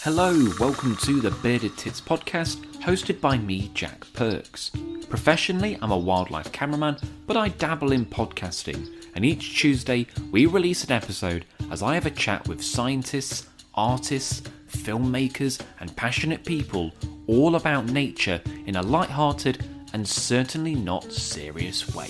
Hello, welcome to the Bearded Tits podcast, hosted by me, Jack Perks. Professionally, I'm a wildlife cameraman, but I dabble in podcasting, and each Tuesday we release an episode as I have a chat with scientists, artists, filmmakers, and passionate people all about nature in a light-hearted and certainly not serious way.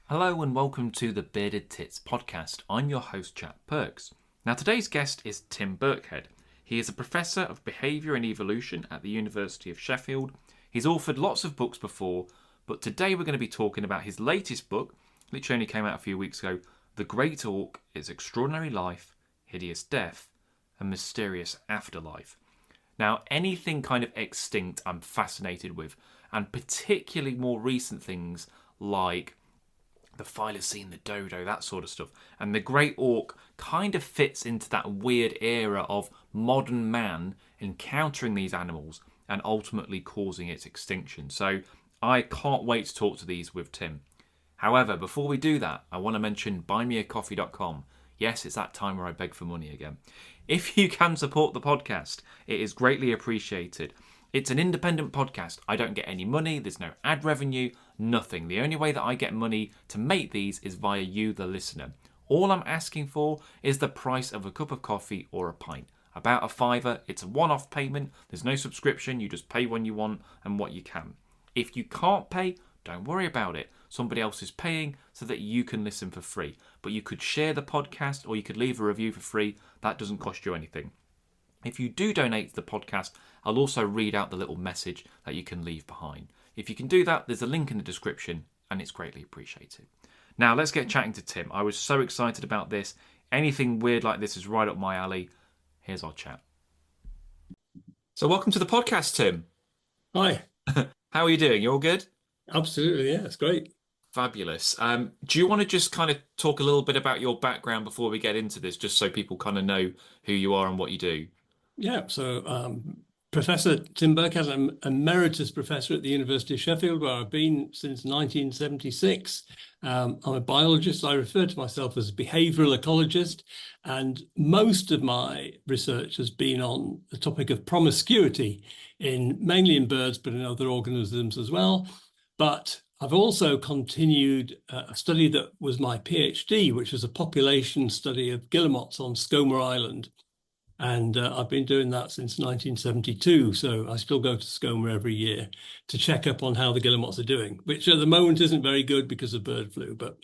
Hello and welcome to the Bearded Tits podcast. I'm your host, Jack Perks. Now today's guest is Tim Birkhead. He is a professor of behaviour and evolution at the University of Sheffield. He's authored lots of books before, but today we're going to be talking about his latest book, which only came out a few weeks ago, The Great Auk, Its Extraordinary Life, Hideous Death, and Mysterious Afterlife. Now anything kind of extinct I'm fascinated with, and particularly more recent things like the thylacine, the dodo, that sort of stuff. And the Great Auk kind of fits into that weird era of modern man encountering these animals and ultimately causing its extinction. So I can't wait to talk to these with Tim. However, before we do that, I want to mention buymeacoffee.com. Yes, it's that time where I beg for money again. If you can support the podcast, it is greatly appreciated. It's an independent podcast. I don't get any money. There's no ad revenue, nothing. The only way that I get money to make these is via you, the listener. All I'm asking for is the price of a cup of coffee or a pint. About £5. It's a one-off payment. There's no subscription. You just pay when you want and what you can. If you can't pay, don't worry about it. Somebody else is paying so that you can listen for free. But you could share the podcast or you could leave a review for free. That doesn't cost you anything. If you do donate to the podcast, I'll also read out the little message that you can leave behind. If you can do that, there's a link in the description and it's greatly appreciated. Now let's get chatting to Tim. I was so excited about this. Anything weird like this is right up my alley. Here's our chat. So welcome to the podcast, Tim. Hi. How are you doing? You all good? Absolutely, yeah, it's great. Fabulous. Do you want to just kind of talk a little bit about your background before we get into this, just so people kind of know who you are and what you do? Yeah, so Professor Tim Birkhead, I'm emeritus professor at the University of Sheffield, where I've been since 1976. I'm a biologist. I refer to myself as a behavioral ecologist, and most of my research has been on the topic of promiscuity, mainly in birds, but in other organisms as well. But I've also continued a study that was my PhD, which was a population study of guillemots on Skomer Island. And I've been doing that since 1972. So I still go to Skomer every year to check up on how the guillemots are doing, which at the moment isn't very good because of bird flu, but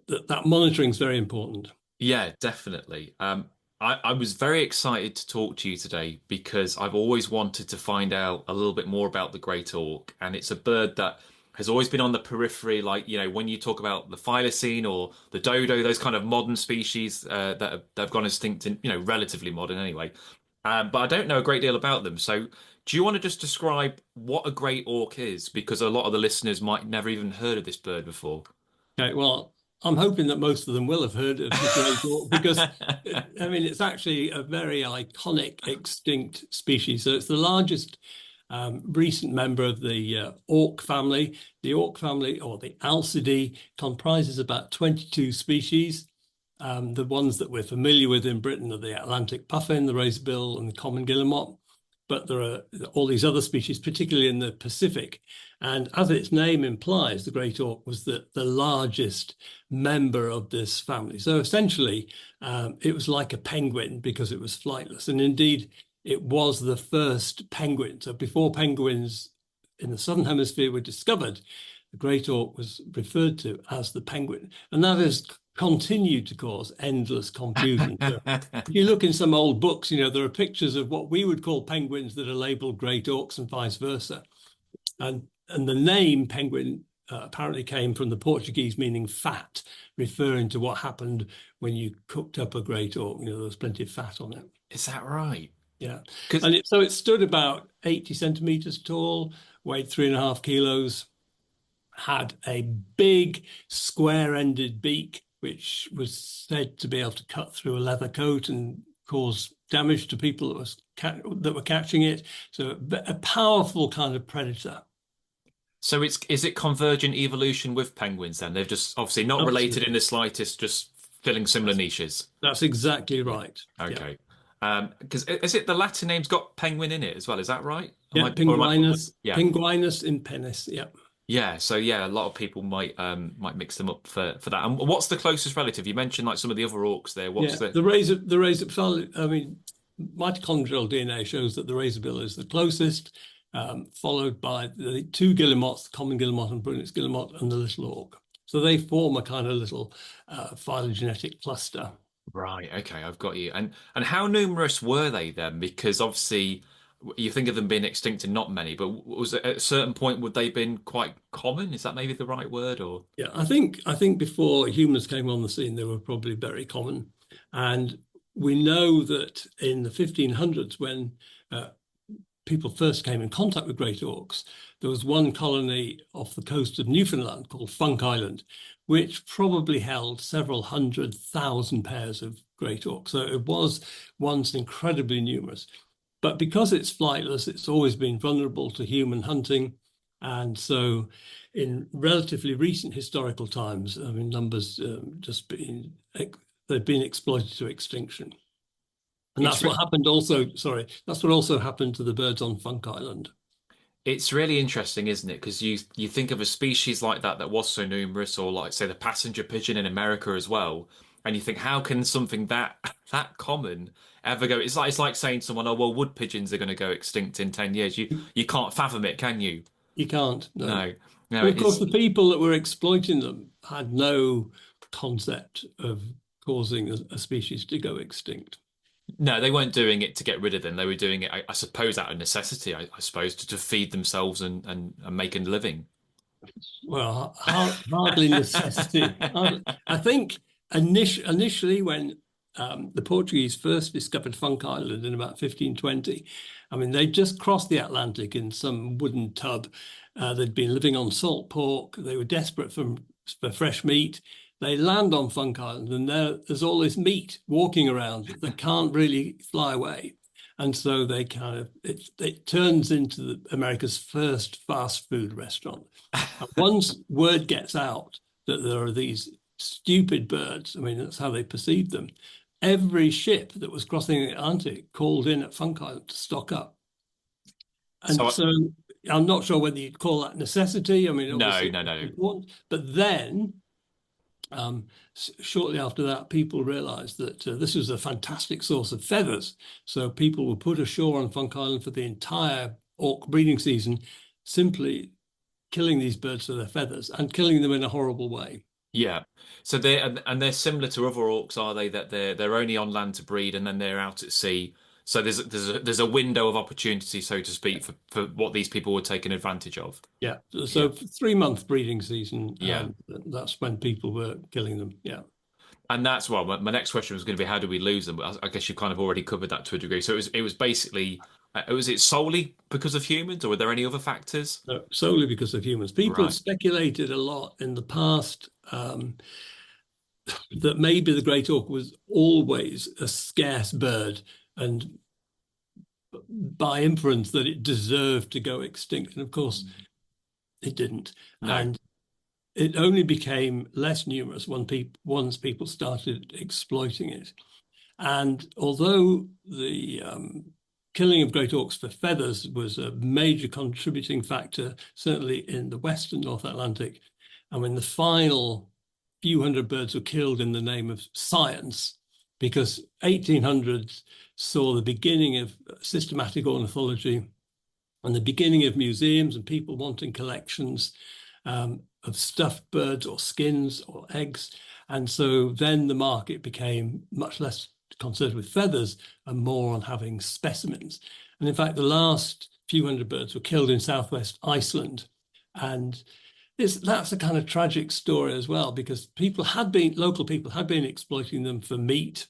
that monitoring is very important. Yeah, definitely. I was very excited to talk to you today because I've always wanted to find out a little bit more about the Great Auk, and it's a bird that has always been on the periphery. Like, you know, when you talk about the thylacine or the dodo, those kind of modern species that have gone extinct, in, you know, relatively modern anyway. But I don't know a great deal about them. So do you want to just describe what a Great Auk is? Because a lot of the listeners might never even heard of this bird before. Okay, well, I'm hoping that most of them will have heard of the Great Auk because, I mean, it's actually a very iconic extinct species. So it's the largest recent member of the auk family. The auk family, or the Alcidae, comprises about 22 species. The ones that we're familiar with in Britain are the Atlantic puffin, the razorbill, and the common guillemot. But there are all these other species, particularly in the Pacific. And as its name implies, the Great Auk was the largest member of this family. So essentially, it was like a penguin because it was flightless. And indeed, it was the first penguin. So before penguins in the Southern Hemisphere were discovered, the Great Auk was referred to as the penguin. And that has continued to cause endless confusion. So if you look in some old books, you know, there are pictures of what we would call penguins that are labeled Great Auks and vice versa. And the name penguin apparently came from the Portuguese meaning fat, referring to what happened when you cooked up a Great Auk. You know, there was plenty of fat on it. Is that right? Yeah. And so it stood about 80 centimeters tall, weighed 3.5 kilos, had a big square-ended beak, which was said to be able to cut through a leather coat and cause damage to people that was that were catching it. So a powerful kind of predator. So is it convergent evolution with penguins then? They're just obviously not related in Absolutely. the slightest, just filling similar That's, niches. that's exactly Yeah. right. Yeah. Okay. Because is it the Latin name's got penguin in it as well? Is that right? Yeah, Am I probably, yeah. Pinguinus in penis. Yeah. Yeah, so yeah, a lot of people might mix them up for that. And what's the closest relative? You mentioned like some of the other auks there. What's Yeah. the The razor, I mean, mitochondrial DNA shows that the razorbill is the closest, followed by the two guillemots, the common guillemot and Brunet's guillemot, and the little auk. So they form a kind of little phylogenetic cluster. right? Okay, I've got you. And how numerous were they then? Because obviously you think of them being extinct in not many, but was it at a certain point would they been quite common? Is that maybe the right word or? Yeah, I think before humans came on the scene, they were probably very common, and we know that in the 1500s, when uh, people first came in contact with great auks, there was one colony off the coast of Newfoundland called Funk Island, which probably held several 100,000 pairs of great auks. So it was once incredibly numerous. But because it's flightless, it's always been vulnerable to human hunting. And so in relatively recent historical times, I mean, numbers just been, they've been exploited to extinction. And It's that's what happened also, sorry, that's what also happened to the birds on Funk Island. It's really interesting, isn't it? Because you think of a species like that was so numerous, or like say the passenger pigeon in America as well, and you think how can something that common ever go? It's like saying to someone, oh well, wood pigeons are going to go extinct in 10 years. You can't fathom it, can you? You can't, no. No, no, But of it course, is. the people that were exploiting them had no concept of causing a species to go extinct. No, they weren't doing it to get rid of them. They were doing it, I suppose, out of necessity. I suppose to feed themselves and make a living. Well, hardly necessity. I think initially, when the Portuguese first discovered Funk Island in about 1520, I mean, they just crossed the Atlantic in some wooden tub. They'd been living on salt pork. They were desperate for fresh meat. They land on Funk Island, and there's all this meat walking around that can't really fly away. And so they kind of it turns into America's first fast food restaurant. And once word gets out that there are these stupid birds, I mean, that's how they perceived them, every ship that was crossing the Atlantic called in at Funk Island to stock up. And So so I'm not sure whether you'd call that necessity. I mean, no, obviously no, it's no. important. But then um, shortly after that, people realized that this was a fantastic source of feathers. So people would put ashore on Funk Island for the entire auk breeding season, simply killing these birds for their feathers and killing them in a horrible way. Yeah. So they're similar to other auks, are they? That they're only on land to breed and then they're out at sea. So there's a window of opportunity, so to speak, for what these people were taking advantage of. Yeah. Yeah. So 3 month breeding season, Yeah. that's when people were killing them. Yeah. And that's well, my next question was going to be how do we lose them? But I guess you kind of already covered that to a degree. So it was basically was it solely because of humans, or were there any other factors? No, solely because of humans. People have Right. speculated a lot in the past that maybe the great auk was always a scarce bird, and by inference that it deserved to go extinct. And of course, it didn't. No. And it only became less numerous once people started exploiting it. And although the killing of great auks for feathers was a major contributing factor, certainly in the Western North Atlantic, I mean, the final few hundred birds were killed in the name of science, because 1800s saw the beginning of systematic ornithology and the beginning of museums and people wanting collections of stuffed birds or skins or eggs. And so then the market became much less concerned with feathers and more on having specimens. And in fact, the last few hundred birds were killed in southwest Iceland. And that's a kind of tragic story as well, because local people had been exploiting them for meat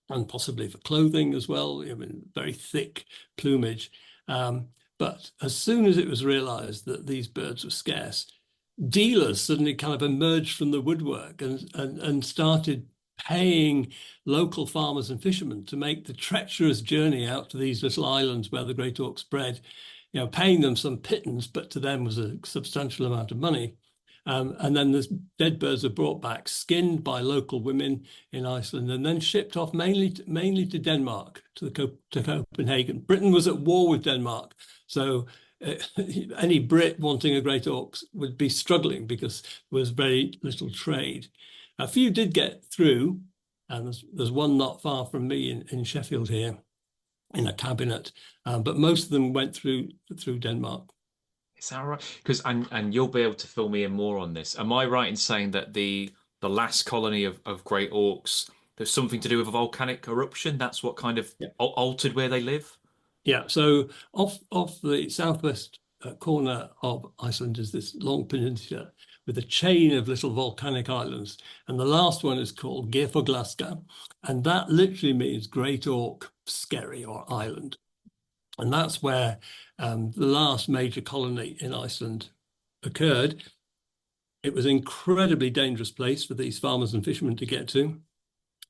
and possibly for clothing as well. I mean, very thick plumage. But as soon as it was realized that these birds were scarce, dealers suddenly kind of emerged from the woodwork and started paying local farmers and fishermen to make the treacherous journey out to these little islands where the great auks bred, paying them some pittance, but to them was a substantial amount of money. And then the dead birds are brought back, skinned by local women in Iceland, and then shipped off mainly to Denmark, to Copenhagen. Britain was at war with Denmark, so any Brit wanting a great auks would be struggling because there was very little trade. A few did get through, and there's one not far from me in Sheffield here, in a cabinet, but most of them went through Denmark. Is that right? Because and you'll be able to fill me in more on this. Am I right in saying that the last colony of great auks, there's something to do with a volcanic eruption? That's what kind of altered where they live? Yeah, so off the southwest corner of Iceland is this long peninsula with a chain of little volcanic islands, and the last one is called Geirfuglaska, and that literally means Great Auk Skerry or island, and that's where the last major colony in Iceland occurred. It was an incredibly dangerous place for these farmers and fishermen to get to.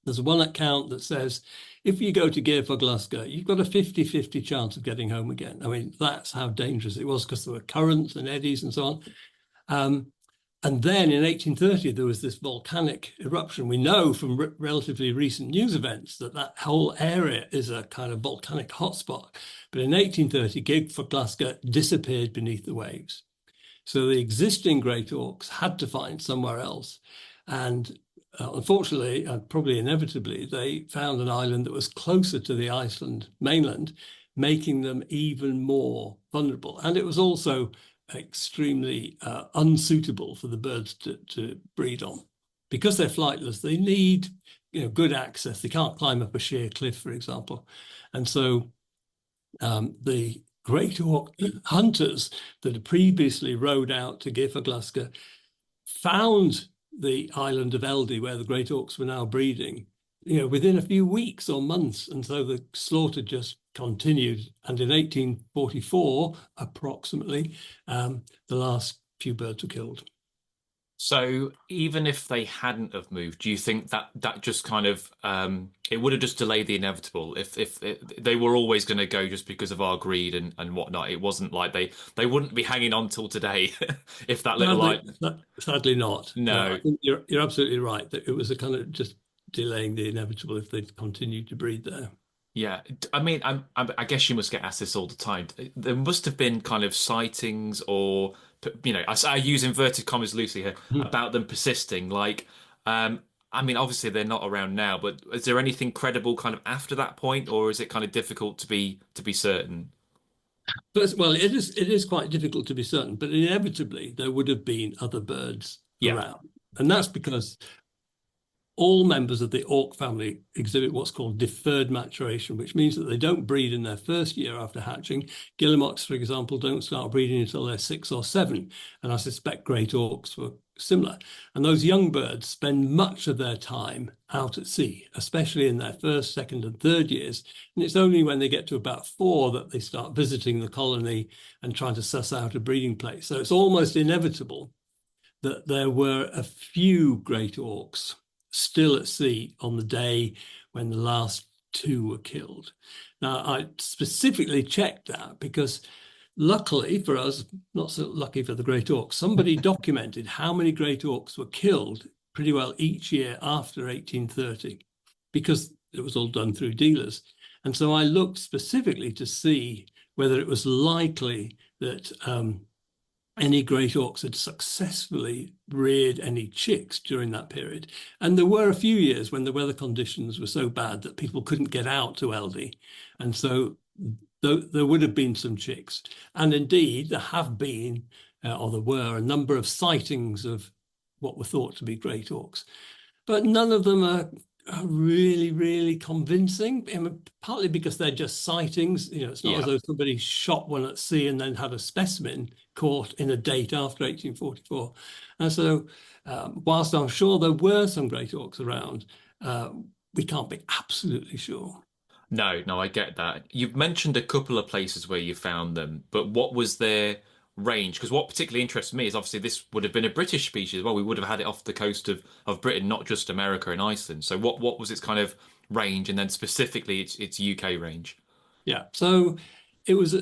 There's one account that says if you go to Geirfuglaska, you've got a 50-50 chance of getting home again. I mean, that's how dangerous it was because there were currents and eddies and so on. And then in 1830, there was this volcanic eruption. We know from relatively recent news events that that whole area is a kind of volcanic hotspot. But in 1830, Geirfuglaska disappeared beneath the waves. So the existing great auks had to find somewhere else. And unfortunately, and probably inevitably, they found an island that was closer to the Iceland mainland, making them even more vulnerable. And it was also extremely unsuitable for the birds to breed on. Because they're flightless, they need good access. They can't climb up a sheer cliff, for example. And so the great auk hunters that had previously rowed out to Geirfuglaska found the island of Eldey, where the great auks were now breeding, within a few weeks or months. And so the slaughter just continued. And in 1844, approximately, the last few birds were killed. So even if they hadn't have moved, do you think that just kind of it would have just delayed the inevitable? If they were always going to go just because of our greed and whatnot, it wasn't like they wouldn't be hanging on till today if that little like Sadly not. No, no. I think you're absolutely right that it was a kind of just delaying the inevitable if they'd continued to breed there. Yeah, I mean, I guess you must get asked this all the time. There must have been kind of sightings or, I use inverted commas loosely here, Hmm. about them persisting. Like, I mean, obviously they're not around now, but is there anything credible kind of after that point, or is it kind of difficult to be certain? But well, it is quite difficult to be certain, but inevitably there would have been other birds Yeah. around, and that's because all members of the auk family exhibit what's called deferred maturation, which means that they don't breed in their first year after hatching. Guillemots, for example, don't start breeding until they're 6 or 7, and I suspect great auks were similar. And those young birds spend much of their time out at sea, especially in their first, second, and third years. And it's only when they get to about 4 that they start visiting the colony and trying to suss out a breeding place. So it's almost inevitable that there were a few great auks still at sea on the day when the last 2 were killed. Now, I specifically checked that because luckily for us, not so lucky for the great auks, somebody documented how many great auks were killed pretty well each year after 1830 because it was all done through dealers. And so I looked specifically to see whether it was likely that any great auks had successfully reared any chicks during that period. And there were a few years when the weather conditions were so bad that people couldn't get out to Eldey. And so there would have been some chicks. And indeed, there have been, or there were, a number of sightings of what were thought to be great auks. But none of them are really, really convincing. I mean, partly because they're just sightings. It's not as Yeah. though somebody shot one at sea and then had a specimen caught in a date after 1844. And so, whilst I'm sure there were some great auks around, we can't be absolutely sure. No, no, I get that. You've mentioned a couple of places where you found them, but what was their range? Because what particularly interests me is obviously this would have been a British species as well. We would have had it off the coast of Britain, not just America and Iceland. So what was its kind of range, and then specifically its UK range? Yeah. So it was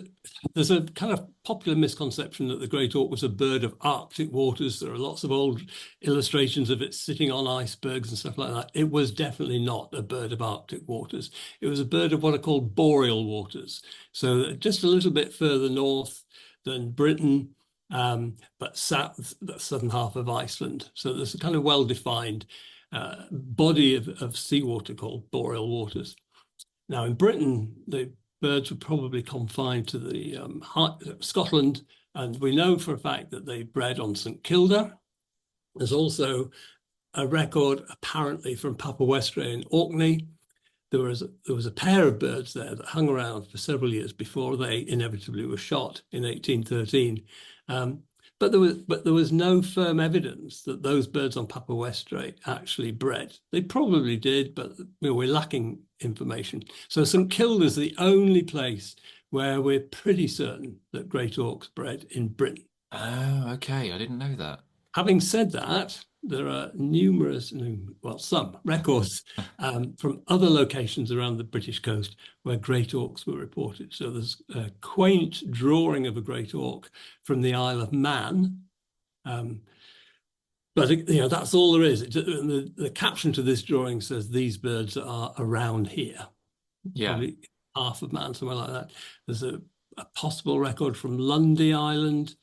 there's a kind of popular misconception that the great auk was a bird of Arctic waters. There are lots of old illustrations of it sitting on icebergs and stuff like that. It was definitely not a bird of Arctic waters. It was a bird of what are called boreal waters. So just a little bit further north than Britain, but south, the southern half of Iceland. So there's a kind of well-defined body of seawater called boreal waters. Now, in Britain, the birds were probably confined to the Scotland, and we know for a fact that they bred on St Kilda. There's also a record apparently from Papa Westray in Orkney. There was a pair of birds there that hung around for several years before they inevitably were shot in 1813. But there was no firm evidence that those birds on Papa Westray actually bred. They probably did, but we're lacking information. So St Kilda is the only place where we're pretty certain that great auks bred in Britain. Oh, okay. I didn't know that. Having said that, there are numerous, well, some records from other locations around the British coast where great auks were reported. So there's a quaint drawing of a great auk from the Isle of Man. But that's all there is. The caption to this drawing says these birds are around here, Yeah. probably half of Man, somewhere like that. There's a possible record from Lundy Island,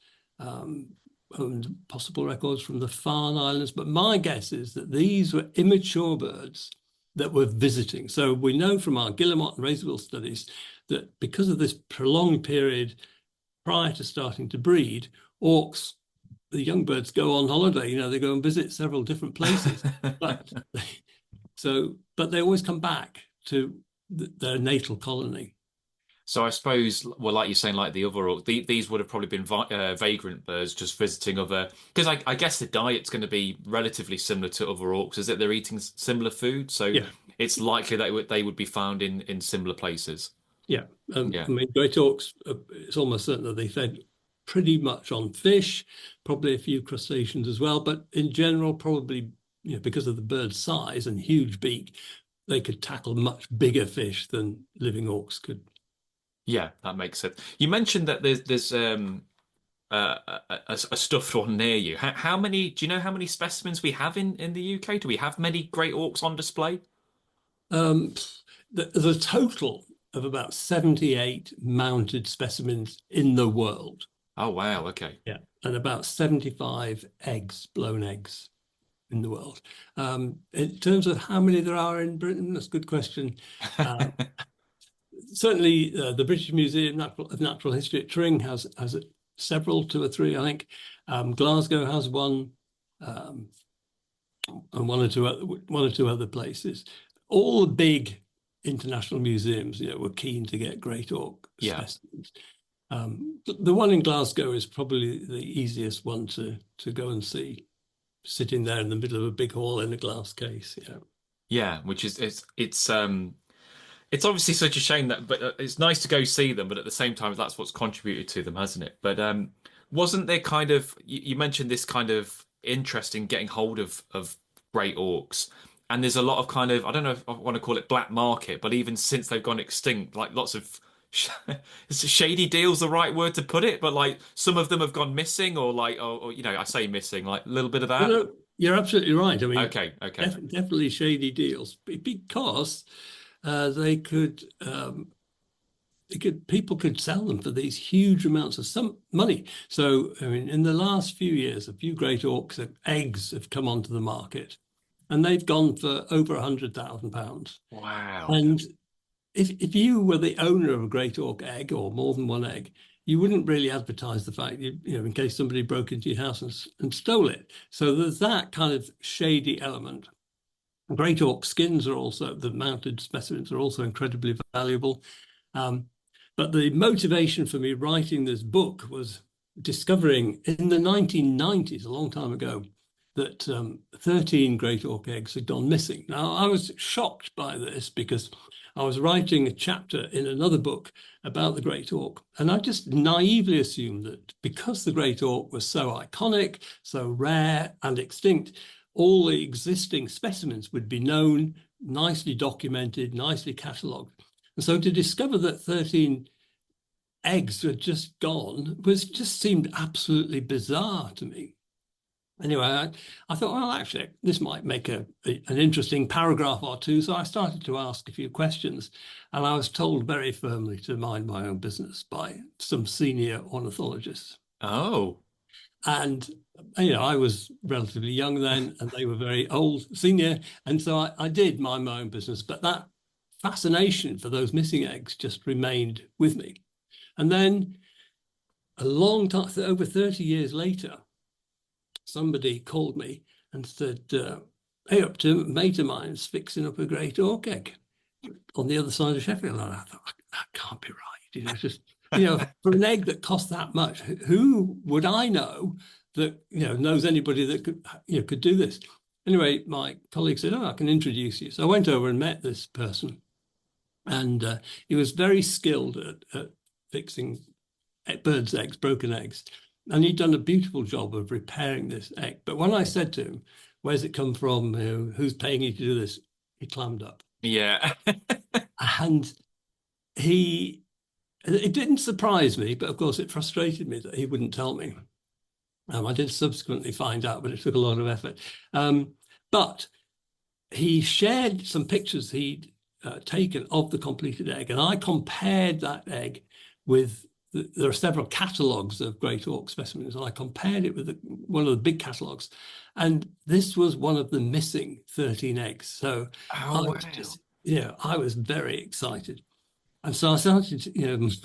and possible records from the Farne Islands. But my guess is that these were immature birds that were visiting. So we know from our guillemot and razorbill studies that because of this prolonged period prior to starting to breed, auks, the young birds go on holiday, they go and visit several different places. but they always come back to their natal colony. So I suppose, well, like you're saying, like the other auks, these would have probably been vagrant birds just visiting other. Because I guess the diet's going to be relatively similar to other auks, is it? They're eating similar food, so Yeah. it's likely that they would be found in similar places. Yeah. Yeah. I mean, great auks, it's almost certain that they fed pretty much on fish, probably a few crustaceans as well. But in general, probably, because of the bird's size and huge beak, they could tackle much bigger fish than living auks could. Yeah, that makes sense. You mentioned that there's a stuffed one near you. How many? Do you know how many specimens we have in the UK? Do we have many great auks on display? There's a total of about 78 mounted specimens in the world. Oh wow, okay. Yeah, and about 75 blown eggs in the world. In terms of how many there are in Britain, that's a good question. Certainly, the British Museum of Natural History at Tring has several, 2 or 3, I think. Glasgow has one, and one or two other places. All the big international museums, were keen to get great auk specimens. The one in Glasgow is probably the easiest one to go and see, sitting there in the middle of a big hall in a glass case. Yeah, which is it's obviously such a shame but it's nice to go see them, but at the same time, that's what's contributed to them, hasn't it? But wasn't there kind of you mentioned this kind of interest in getting hold of great auks, and there's a lot of kind of I don't know if I want to call it black market, but even since they've gone extinct, like lots of is shady deal's the right word to put it, but like some of them have gone missing, or I say missing, like a little bit of that. No, you're absolutely right. I mean, Okay. Definitely shady deals because people could sell them for these huge amounts of some money. So, I mean, in the last few years, a few great auks eggs have come onto the market, and they've gone for over £100,000. Wow. And if you were the owner of a great auk egg or more than one egg, you wouldn't really advertise the fact, in case somebody broke into your house and stole it. So there's that kind of shady element. Great auk skins are also, the mounted specimens are also incredibly valuable. But the motivation for me writing this book was discovering in the 1990s, a long time ago, that 13 great auk eggs had gone missing. Now, I was shocked by this because I was writing a chapter in another book about the Great Auk, and I just naively assumed that because the Great Auk was so iconic, so rare and extinct, all the existing specimens would be known, nicely documented, nicely catalogued. And so to discover that 13 eggs had just gone just seemed absolutely bizarre to me. Anyway, I thought, well, actually, this might make an interesting paragraph or two. So I started to ask a few questions, and I was told very firmly to mind my own business by some senior ornithologists. Oh. And, I was relatively young then, and they were very old, senior. And so I did mind my own business. But that fascination for those missing eggs just remained with me. And then a long time, over 30 years later, somebody called me and said, hey, up to a mate of mine's fixing up a Great Auk egg on the other side of Sheffield. And I thought, that can't be right. Just, for an egg that cost that much, who would I know that, knows anybody that could do this? Anyway, my colleague said, I can introduce you. So I went over and met this person, and he was very skilled at fixing birds' eggs, broken eggs. And he'd done a beautiful job of repairing this egg. But when I said to him, where's it come from? Who's paying you to do this? He clammed up. Yeah. And it didn't surprise me, but of course it frustrated me that he wouldn't tell me. I did subsequently find out, but it took a lot of effort. But he shared some pictures he'd taken of the completed egg, and I compared that egg with there are several catalogues of Great Auk specimens, and I compared it with one of the big catalogues, and this was one of the missing 13 eggs. So I was very excited. And so I started,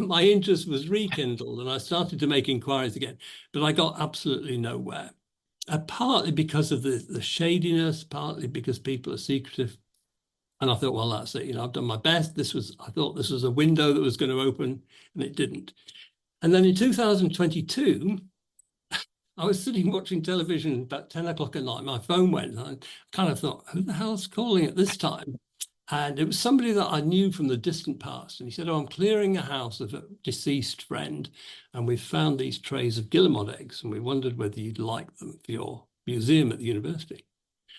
my interest was rekindled, and I started to make inquiries again, but I got absolutely nowhere. Partly because of the shadiness, partly because people are secretive. And I thought, well, that's it. I've done my best. I thought this was a window that was going to open, and it didn't. And then in 2022, I was sitting watching television about 10 o'clock at night. My phone went, and I kind of thought, who the hell's calling at this time? And it was somebody that I knew from the distant past. And he said, I'm clearing a house of a deceased friend, and we've found these trays of guillemot eggs, and we wondered whether you'd like them for your museum at the university.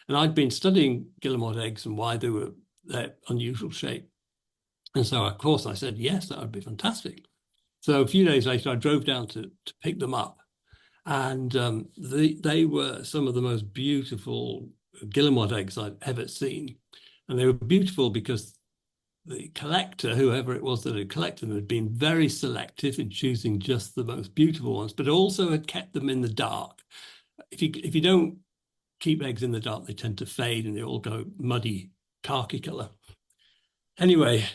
And I'd been studying guillemot eggs and why they were their unusual shape. And so, of course, I said, yes, that would be fantastic. So a few days later, I drove down to pick them up. And they were some of the most beautiful guillemot eggs I'd ever seen. And they were beautiful because the collector, whoever it was that had collected them, had been very selective in choosing just the most beautiful ones, but also had kept them in the dark. If you don't keep eggs in the dark, they tend to fade and they all go muddy, khaki color. Anyway,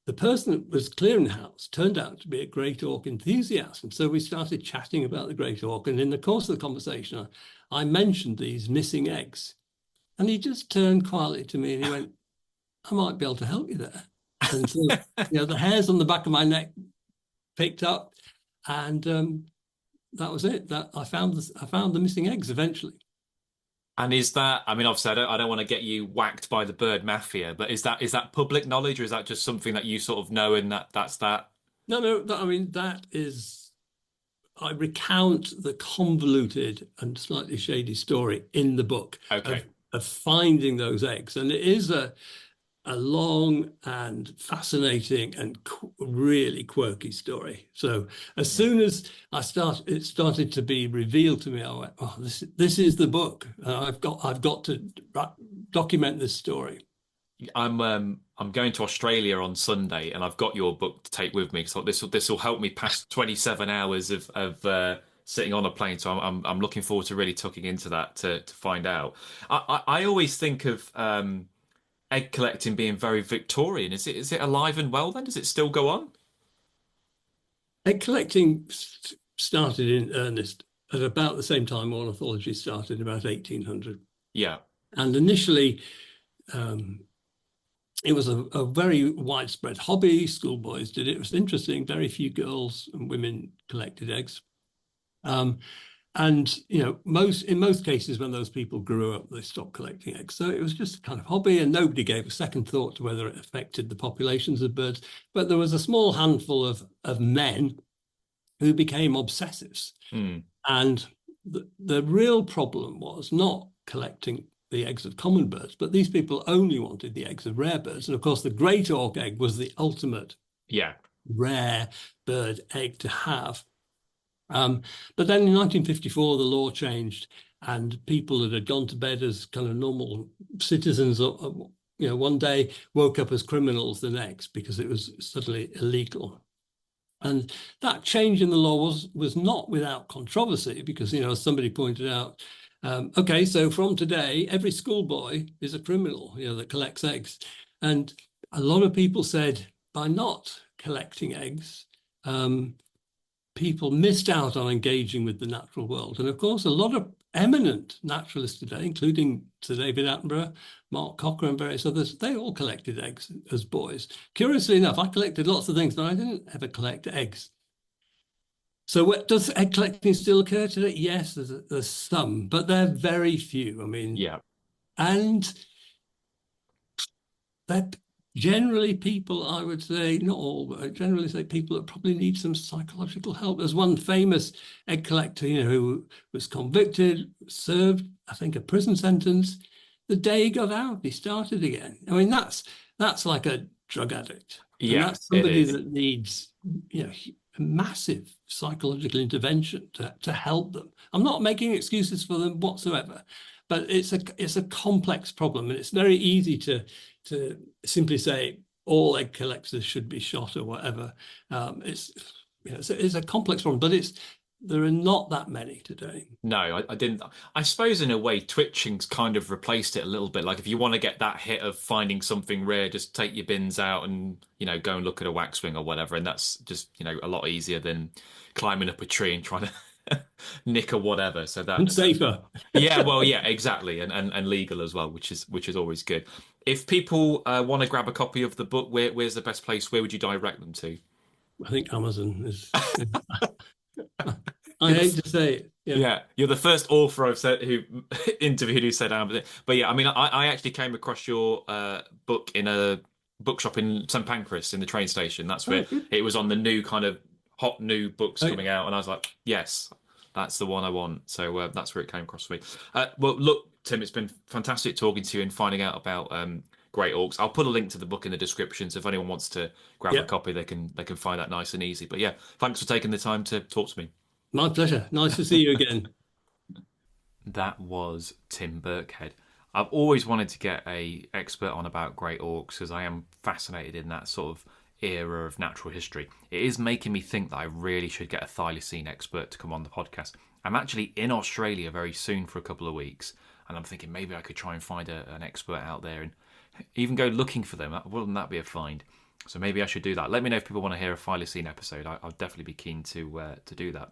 the person that was clearing the house turned out to be a Great Auk enthusiast. And so we started chatting about the Great Auk. And in the course of the conversation, I mentioned these missing eggs. And he just turned quietly to me and he went, I might be able to help you there. And so, the hairs on the back of my neck picked up, and that was it. That I found the missing eggs eventually. And is that, I mean, obviously, I don't want to get you whacked by the bird mafia, but is that public knowledge, or is that just something that you sort of know and that's that? No, I mean, that is, I recount the convoluted and slightly shady story in the book of finding those eggs. And it is a long and fascinating and really quirky story. So as soon as it started to be revealed to me, I went, "Oh, this is the book. I've got to document this story." I'm going to Australia on Sunday, and I've got your book to take with me. So this will help me pass 27 hours of sitting on a plane. So I'm looking forward to really tucking into that to find out. I always think of egg collecting being very Victorian. Is it alive and well then? Does it still go on? Egg collecting started in earnest at about the same time ornithology started, about 1800. Yeah. And initially, it was a very widespread hobby. Schoolboys did it. It was interesting. Very few girls and women collected eggs. And in most cases, when those people grew up, they stopped collecting eggs. So it was just a kind of hobby, and nobody gave a second thought to whether it affected the populations of birds. But there was a small handful of men who became obsessives. And the real problem was not collecting the eggs of common birds, but these people only wanted the eggs of rare birds. And of course, the Great Auk egg was the ultimate rare bird egg to have. But then in 1954, the law changed, and people that had gone to bed as kind of normal citizens, one day woke up as criminals the next, because it was suddenly illegal. And that change in the law was not without controversy, because, as somebody pointed out, okay, so from today, every schoolboy is a criminal, that collects eggs. And a lot of people said, by not collecting eggs, people missed out on engaging with the natural world. And of course, a lot of eminent naturalists today, including Sir David Attenborough, Mark Cocker, and various others, they all collected eggs as boys. Curiously enough, I collected lots of things, but I didn't ever collect eggs. So does egg collecting still occur today? Yes, there's some, but they're very few. I mean, and that generally people, I would say, not all, but I generally say people that probably need some psychological help. There's one famous egg collector, who was convicted, served, I think, a prison sentence. The day he got out, he started again. I mean, that's like a drug addict. And that's somebody that needs, a massive psychological intervention to help them. I'm not making excuses for them whatsoever, but it's a complex problem, and it's very easy to simply say all egg collectors should be shot or whatever. It's a complex problem, but there are not that many today. No, I didn't. I suppose in a way, twitching's kind of replaced it a little bit. Like if you want to get that hit of finding something rare, just take your bins out and, go and look at a waxwing or whatever. And that's just, a lot easier than climbing up a tree and trying to nick or whatever. So And safer. Yeah, well, yeah, exactly. And legal as well, which is always good. If people want to grab a copy of the book, where's the best place? Where would you direct them to? I think Amazon is. I hate to say it. Yeah, you're the first author I've who interviewed who said Amazon. But yeah, I mean, I actually came across your book in a bookshop in St Pancras in the train station. That's where it was on the new kind of hot new books coming out, and I was like, yes, that's the one I want. So that's where it came across for me. Well, look, Tim, it's been fantastic talking to you and finding out about Great Auks. I'll put a link to the book in the description, so if anyone wants to grab a copy, they can find that nice and easy. But yeah, thanks for taking the time to talk to me. My pleasure. Nice to see you again. That was Tim Birkhead. I've always wanted to get an expert on about Great Auks because I am fascinated in that sort of era of natural history. It is making me think that I really should get a thylacine expert to come on the podcast. I'm actually in Australia very soon for a couple of weeks, and I'm thinking maybe I could try and find an expert out there and even go looking for them. Wouldn't that be a find? So maybe I should do that. Let me know if people want to hear a thylacine episode. I'll definitely be keen to do that.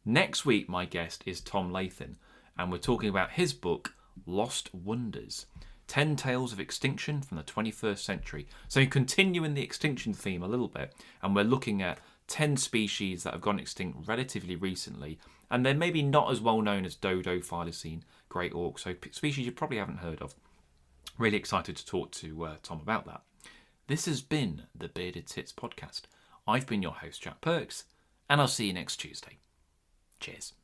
Next week, my guest is Tom Lathan, and we're talking about his book, Lost Wonders, 10 Tales of Extinction from the 21st Century. So we continue in the extinction theme a little bit, and we're looking at 10 species that have gone extinct relatively recently, and they're maybe not as well known as dodo, thylacine, great auk, so species you probably haven't heard of. Really excited to talk to Tom about that. This has been the Bearded Tits podcast. I've been your host, Jack Perks, and I'll see you next Tuesday. Cheers.